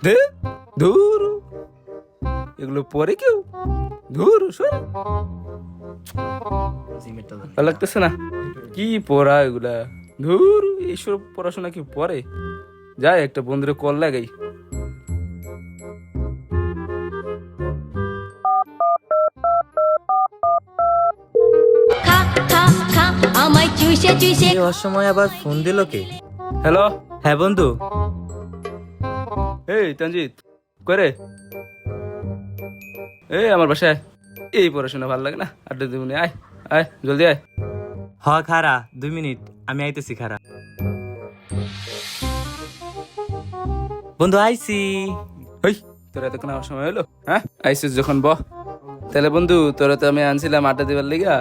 দে ধুর, এগুলো পরে কেউ ধুর সর, ভালো লাগতেছে না। কি পড়া এগুলা, ধুর এইসব পড়াশোনা কি পড়ে। যাই একটা বন্ধুরে কল লাগাই। খা খা খা আমায় চুষে চুষে এই অসময়ে আবার ফোন দিল কে? হ্যালো, হ্যাঁ বন্ধু। এই তানজিৎ করে, এই আমার বাসায় এই পড়াশোনা ভালো লাগে না, আড্ডা দিব না, আয় আয় জলদি আয়। হ খারা 2 মিনিট, আমি আইতেছি খারা। বন্ধু আইছি। ওই তোর এতক্ষণ আমার সময় হলো? হ্যাঁ আইসিস যখন বহ। তাহলে বন্ধু তোরা তো আমি আনছিলাম আড্ডা দিবার লিগা,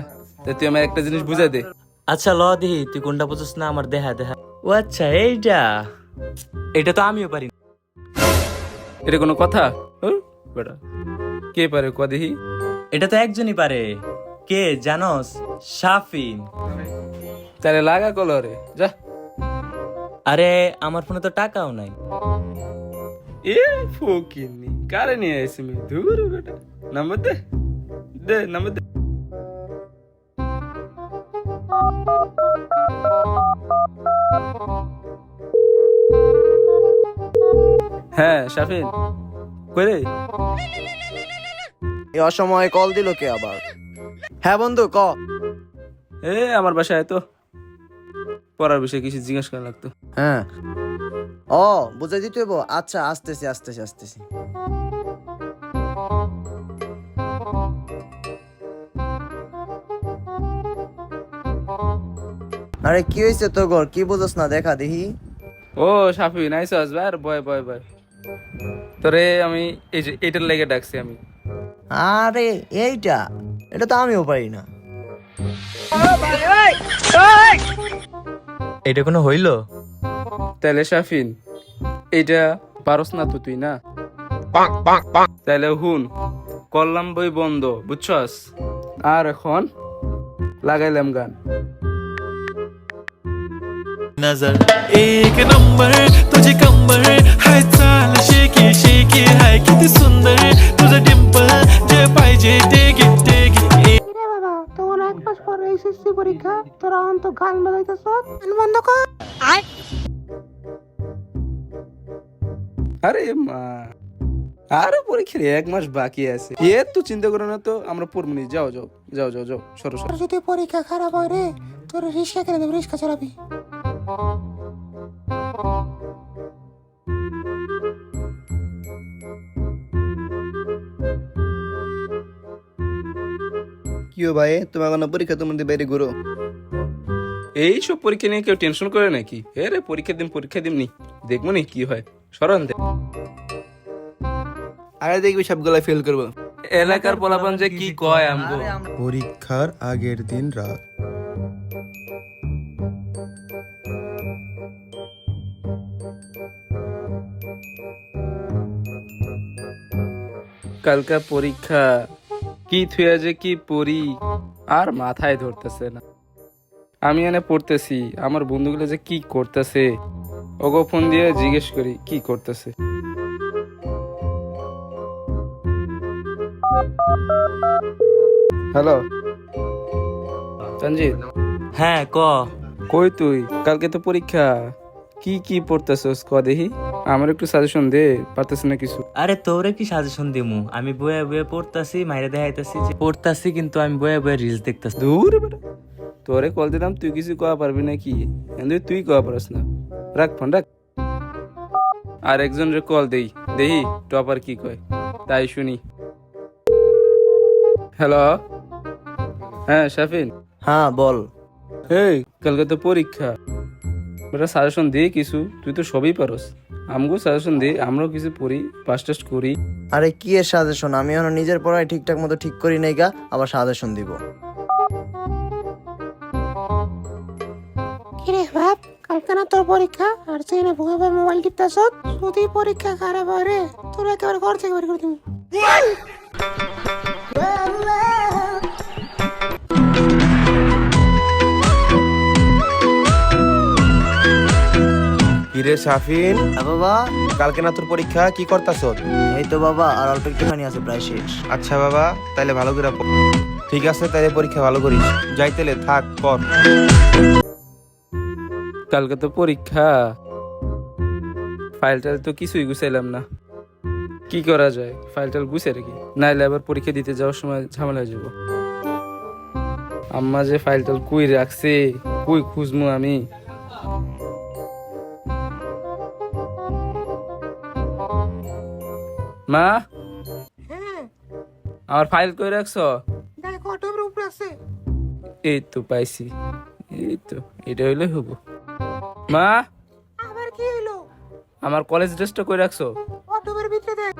তা তুই আমার একটা জিনিস বুঝাই দে। আচ্ছা ল দিহি, তুই কোনটা বুঝছিস না আমার দেখা দেখা। ও আচ্ছা এইটা, এটা তো আমিও পারি না। এটা কোনো কথা? বেটা কে পারে ক দেখি। এটা তো একজনই পারে। কে জানোস? শাফিন। তাহলে লাগা কলরে যা। আরে আমার ফোনে তো টাকাও নাই। এ ফকিনি কারে নিয়ে আইছি আমি, ধুর বেটা। নাম্বার দে, দে নাম্বার দে। হ্যাঁ শাফিন কই? এই অসময়ে কল দিল কে আবার? হ্যাঁ বন্ধু ক। এ আমার বাসায় তো পড়ার বিষয়ে কিছু জিজ্ঞেস করা লাগতো। হ্যাঁ ও বুঝাই দিতে হইব। আচ্ছা আসতেছি আসতেছি আসতেছি। আরে কি হয়েছে তো গর, কি বুঝছ না দেখা দেখি। ও শাফিন আইসস ভাই, বয় বয় বয়। তোরে আমি এই যে এটার লেগে ডাকছি আমি। আরে এইটা, এটা তো আমিও পারি না। এটা কোনো হইলো? তাহলে শাফিন এইটা পারস না তো তুই না? তাহলে হুন, করলাম বই বন্ধ, বুঝছস? আর এখন লাগাইলাম গান। नजर एक नंबर तुझे कंबर हाय चाल शेकी शेकी हाय किती सुंदर तुझं डिंपल जे पाहिजे टेक इट टेक इट রে বাবা, তোর 1 মাস পর এসএসসি পরীক্ষা, তোরা অন্ত গান বাজাইতেছ, গান বন্ধ কর। আরে মা, আরে পরীক্ষার 1 মাস বাকি আছে, এ তো চিন্তা করো না তো, আমরা পড়মনি। যাও যাও যাও যাও যাও, সরো সরো। তোর যদি পরীক্ষা খারাপ হয় রে, তোর রিক্সা কিনে দেবো, রিক্সা চালাবি। কিও ভাই, তোমার কোনো পরীক্ষা তোমাদের বাইরে ঘুরো? এইসব পরীক্ষা নিয়ে কেউ টেনশন করে নাকি? এ রে পরীক্ষা দিমনি, দেখবো নি কি হয়। সরান দে। আরে দেখবি সবগুলা ফেল করবো। এলাকার পোলাপান যে কি কয় আমগো। পরীক্ষার আগের দিন রাত। কালকা পরীক্ষা, কি থুয়া যে কি পড়ি আর মাথায় ধরতেছে না। আমি এনে পড়তেছি, আমার বন্ধুগুলো যে কি করতেছে, ওগো ফোন দিয়ে জিজ্ঞেস করি কি করতেছে। হ্যালো সঞ্জিত, হ্যাঁ ক। কই তুই? কালকে তো পরীক্ষা, কি কি পড়তেছস ক দেখি, আমার একটু সাজেশন দে, পারতেছি না কিছু। আরে তোরে কি সাজেশন দিমু? আমি বয়ে বয়ে পড়তাছি, মাইরে দেখাইতাছি যে পড়তাছি, কিন্তু আমি বয়ে বয়ে রিলস দেখতাছি। দূর বেটা, তোরে কল দিলাম, তুই কিছু কয়া পারবি নাকি? তুই কয়া পারস না, রাখ ফোন রাখ। আর একজন রে কল দেই, দেহি টপার কি কয়, তাই শুনি। হ্যালো, হ্যাঁ শাফিন। হ্যাঁ বল। এই কালকে তো পরীক্ষা, বেটা সাজেশন দে কিছু, তুই তো সবই পারস। আমগো সাজেশন দে, আমরাও কিছু পড়ি, পাস টেস্ট করি। আরে কি এর সাজেশন? আমি এখন নিজের পড়াই ঠিকঠাক মতো ঠিক করি নাই গা, আবার সাজেশন দিব? কিরে বাপ, কালকে না তোর পরীক্ষা, আর সেই না ভুয়া ভুয়া মোবাইল টিপতেছ? যদি পরীক্ষা খারাপ হয় রে, তোর একেবারে ঘর থেকে বের করে দিবি। কিরে কিরে সাফিন, হ্যাঁ বাবা। কালকে না তোর পরীক্ষা, কি করতাছ? এই তো বাবা, আর অল্প একটুখানি আছে, প্রায় শেষ। আচ্ছা বাবা, তাইলে ভালো করে পড়। ঠিক আছে, তাইলে পরীক্ষা ভালো করিস। যাইতেলে থাক, পর। কালকে তো পরীক্ষা, ফাইলটা তো কিছুই গুছাইলাম না। কি করা যায়, ফাইলটা গুছে রেখি, নাইলে আবার পরীক্ষা দিতে যাওয়ার সময় ঝামেলা হয়ে যাব। আম্মা যে ফাইলটা কুই রাখছে, কুই খুঁজমু আমি। মা, আমার ফাইল কই রাখছো? দেখো টেবিলের উপরে আছে। এই তো পাইছি, এই তো, এটা হইলে হবো। মা, আবার কি হলো? আমার কলেজ ড্রেসটা কই রাখছো? টেবিলের ভিতরে দেখ।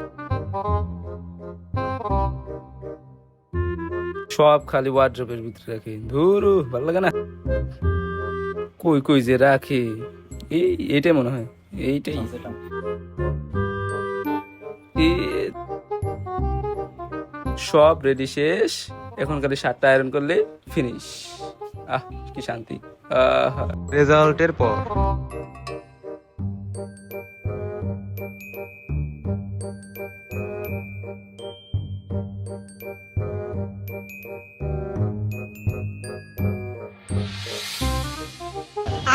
সব খালি ওয়ার্ড্রপের ভিতরে রাখি, ধুরু ভালো লাগে না। কই কই যে রাখি, এইটাই মনে হয়, এইটাই। সব রেডি শেষ, এখন খালি শার্টটা আয়রন করলে ফিনিশ। আহ কি শান্তি। রেজাল্টের পর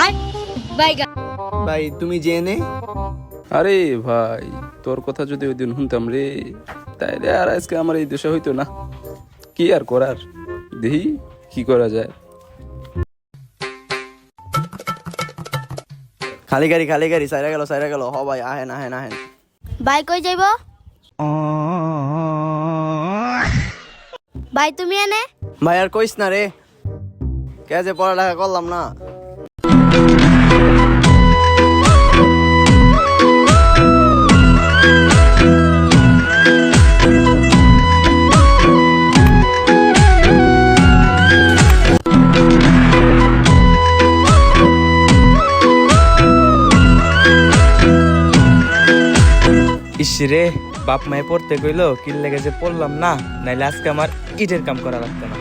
আর বাইগা ভাই তুমি জেনে আরে ভাই, তোর কথা যদি ওই দিন শুনতাম রে, তাইলে আর আজকে আমার এই দশা হইতো না। কি আর করার, দেখি কি করা যায়। খালি গাড়ি সাইরা গেল। হ ভাই, আহেন। ভাই কই যাইব? ভাই তুমি এনে? ভাই আর কইস না রে, কে যে পড়ালেখা করলাম না। ইসরে, বাপ মায়ে পড়তে কইলো, কি লেগে যে পড়লাম না, নাইলে আজকে আমার ইটের কাম করা লাগতো না।